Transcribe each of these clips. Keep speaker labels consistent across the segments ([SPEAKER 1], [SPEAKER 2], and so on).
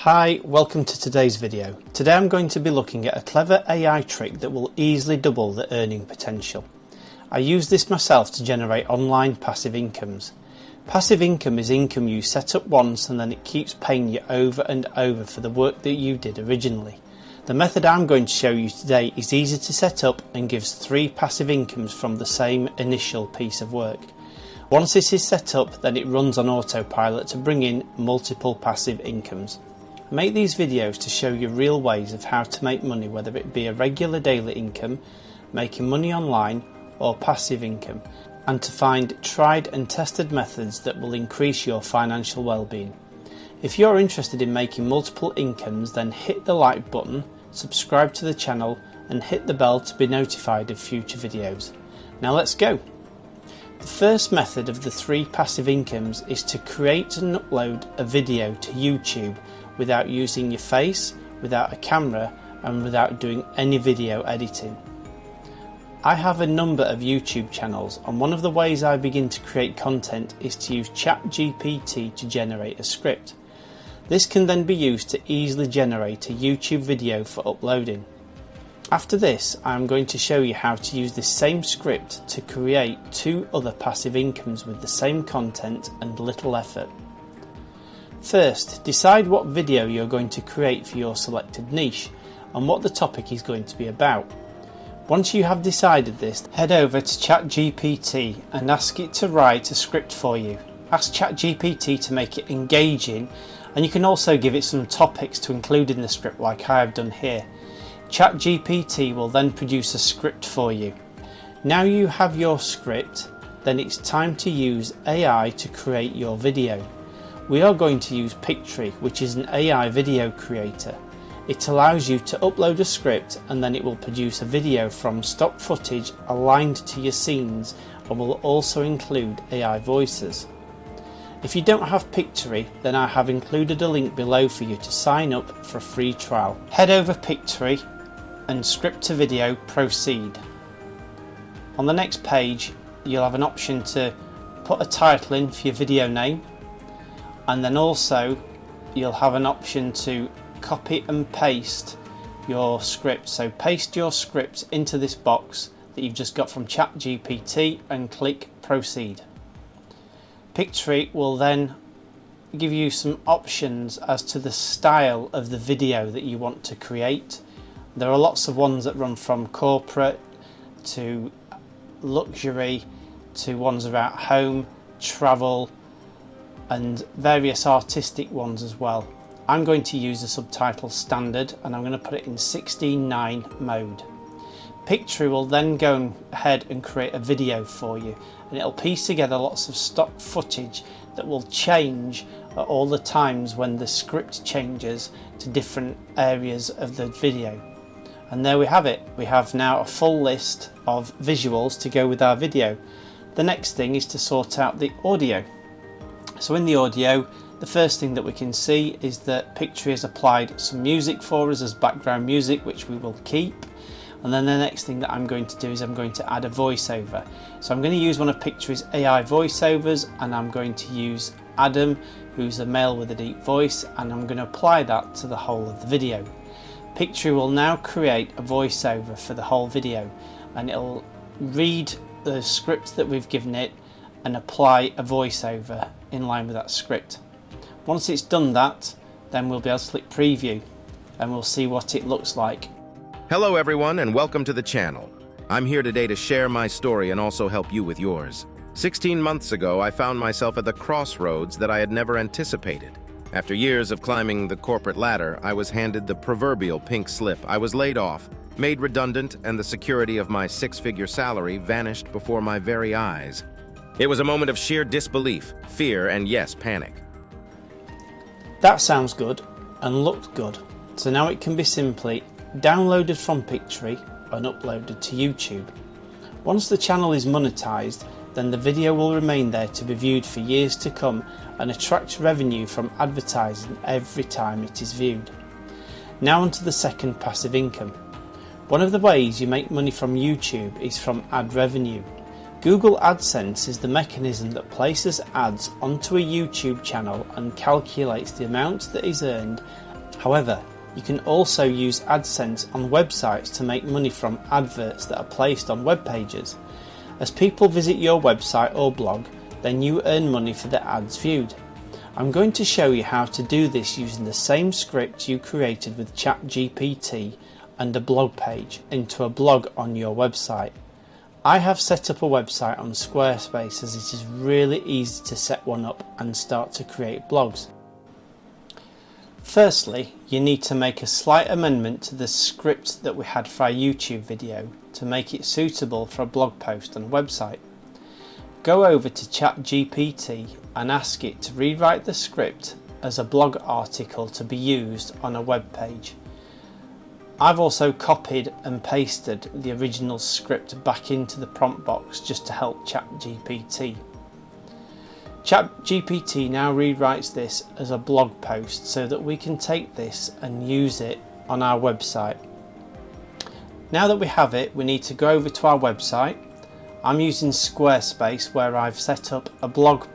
[SPEAKER 1] Hi, welcome to today's video. Today I'm going to be looking at a clever AI trick that will easily double the earning potential. I use this myself to generate online passive incomes. Passive income is income you set up once and then it keeps paying you over and over for the work that you did originally. The method I'm going to show you today is easy to set up and gives 3 passive incomes from the same initial piece of work. Once this is set up, then it runs on autopilot to bring in multiple passive incomes. I make these videos to show you real ways of how to make money, whether it be a regular daily income, making money online or passive income, and to find tried and tested methods that will increase your financial well-being. If you're interested in making multiple incomes, then hit the like button, subscribe to the channel and hit the bell to be notified of future videos. Now let's go. The first method of the 3 passive incomes is to create and upload a video to YouTube without using your face, without a camera and without doing any video editing. I have a number of YouTube channels and one of the ways I begin to create content is to use ChatGPT to generate a script. This can then be used to easily generate a YouTube video for uploading. After this, I am going to show you how to use this same script to create 2 other passive incomes with the same content and little effort. First, decide what video you're going to create for your selected niche and what the topic is going to be about. Once you have decided this, head over to ChatGPT and ask it to write a script for you. Ask ChatGPT to make it engaging, and you can also give it some topics to include in the script like I have done here. ChatGPT will then produce a script for you. Now you have your script, then it's time to use AI to create your video. We are going to use Pictory, which is an AI video creator. It allows you to upload a script and then it will produce a video from stock footage aligned to your scenes and will also include AI voices. If you don't have Pictory, then I have included a link below for you to sign up for a free trial. Head over Pictory and script to video, proceed. On the next page you'll have an option to put a title in for your video name, and then also you'll have an option to copy and paste your script. So paste your script into this box that you've just got from ChatGPT and click proceed. Pictory will then give you some options as to the style of the video that you want to create. There are lots of ones that run from corporate to luxury to ones about home, travel and various artistic ones as well. I'm going to use the subtitle standard and I'm going to put it in 16:9 mode. Pictory will then go ahead and create a video for you and it'll piece together lots of stock footage that will change at all the times when the script changes to different areas of the video. And there we have it. We have now a full list of visuals to go with our video. The next thing is to sort out the audio. So in the audio, the first thing that we can see is that Pictory has applied some music for us as background music, which we will keep. And then the next thing that I'm going to do is I'm going to add a voiceover. So I'm going to use one of Pictory's AI voiceovers and I'm going to use Adam, who's a male with a deep voice, and I'm going to apply that to the whole of the video. Pictory will now create a voiceover for the whole video and it'll read the script that we've given it and apply a voiceover in line with that script. Once it's done that, then we'll be able to click preview and we'll see what it looks like.
[SPEAKER 2] Hello everyone and welcome to the channel. I'm here today to share my story and also help you with yours. 16 months ago, I found myself at the crossroads that I had never anticipated. After years of climbing the corporate ladder, I was handed the proverbial pink slip. I was laid off, made redundant, and the security of my 6-figure salary vanished before my very eyes. It was a moment of sheer disbelief, fear, and yes, panic.
[SPEAKER 1] That sounds good and looked good. So now it can be simply downloaded from Pictory and uploaded to YouTube. Once the channel is monetized, then the video will remain there to be viewed for years to come and attract revenue from advertising every time it is viewed. Now onto the second passive income. One of the ways you make money from YouTube is from ad revenue. Google AdSense is the mechanism that places ads onto a YouTube channel and calculates the amount that is earned However, you can also use AdSense on websites to make money from adverts that are placed on web pages. As people visit your website or blog, then you earn money for the ads viewed. I'm going to show you how to do this using the same script you created with ChatGPT and a blog page into a blog on your website. I have set up a website on Squarespace as it is really easy to set one up and start to create blogs. Firstly, you need to make a slight amendment to the script that we had for our YouTube video to make it suitable for a blog post on a website. Go over to ChatGPT and ask it to rewrite the script as a blog article to be used on a web page. I've also copied and pasted the original script back into the prompt box just to help ChatGPT. ChatGPT now rewrites this as a blog post so that we can take this and use it on our website. Now that we have it, we need to go over to our website. I'm using Squarespace where I've set up a blog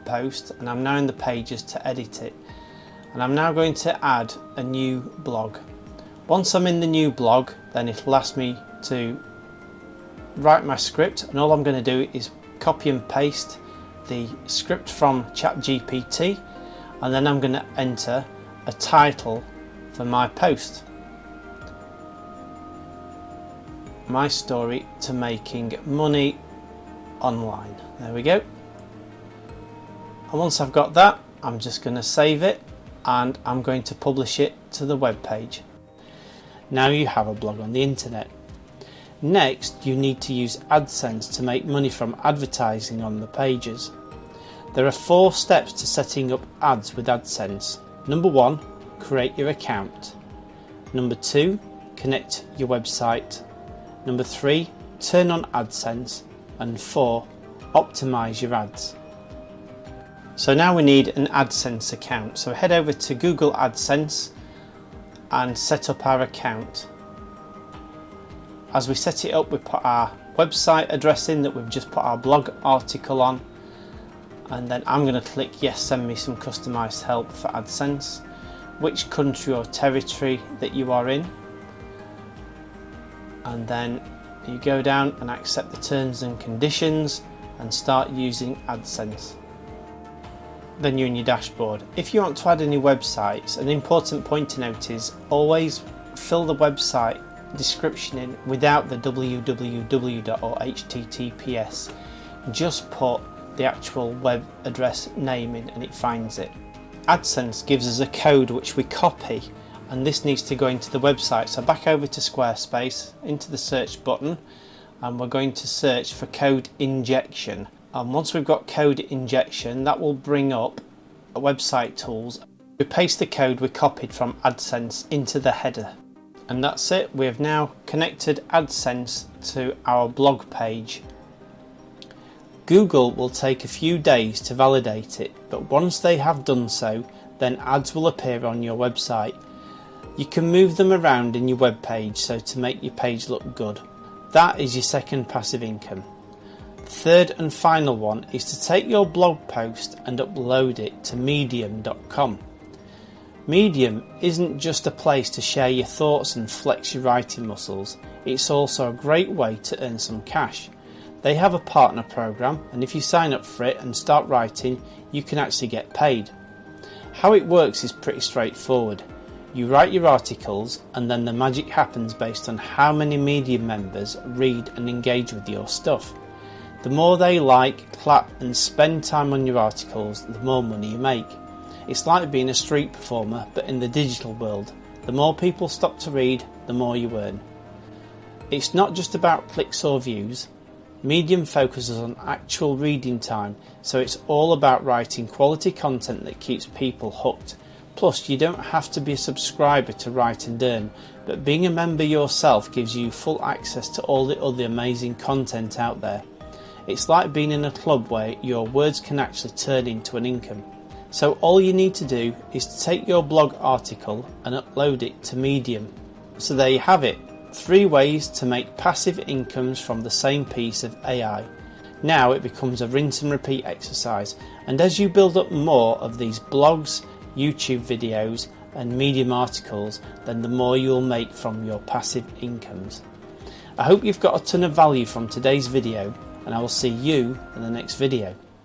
[SPEAKER 1] post and I'm now in the pages to edit it. And I'm now going to add a new blog. Once I'm in the new blog, then it'll ask me to write my script, and all I'm going to do is copy and paste the script from ChatGPT, and then I'm going to enter a title for my post. My story to making money online. There we go. And once I've got that, I'm just going to save it and I'm going to publish it to the web page. Now you have a blog on the internet. Next, you need to use AdSense to make money from advertising on the pages. There are 4 steps to setting up ads with AdSense. Number 1, create your account. Number 2, connect your website. Number 3, turn on AdSense. And 4, optimize your ads. So now we need an AdSense account. So head over to Google AdSense and set up our account. As we set it up, we put our website address in that we've just put our blog article on, and then I'm going to click yes, send me some customized help for AdSense, which country or territory that you are in, and then you go down and accept the terms and conditions and start using AdSense. Then you're in your dashboard. If you want to add any websites, an important point to note is always fill the website description in without the www or https. Just put the actual web address name in and it finds it. AdSense gives us a code which we copy, and this needs to go into the website. So back over to Squarespace, into the search button, and we're going to search for code injection. And once we've got code injection, that will bring up a website tools. We paste the code we copied from AdSense into the header. And that's it, we have now connected AdSense to our blog page. Google will take a few days to validate it, but once they have done so, then ads will appear on your website. You can move them around in your web page so to make your page look good. That is your second passive income. Third and final one is to take your blog post and upload it to medium.com. Medium isn't just a place to share your thoughts and flex your writing muscles, it's also a great way to earn some cash. They have a partner program, and if you sign up for it and start writing, you can actually get paid. How it works is pretty straightforward. You write your articles and then the magic happens based on how many Medium members read and engage with your stuff. The more they like, clap and spend time on your articles, the more money you make. It's like being a street performer, but in the digital world. The more people stop to read, the more you earn. It's not just about clicks or views. Medium focuses on actual reading time, so it's all about writing quality content that keeps people hooked. Plus, you don't have to be a subscriber to write and earn, but being a member yourself gives you full access to all the other amazing content out there. It's like being in a club where your words can actually turn into an income. So all you need to do is to take your blog article and upload it to Medium. So there you have it, 3 ways to make passive incomes from the same piece of AI. Now it becomes a rinse and repeat exercise, and as you build up more of these blogs, YouTube videos and medium articles, then the more you will make from your passive incomes. I hope you've got a ton of value from today's video, and I will see you in the next video.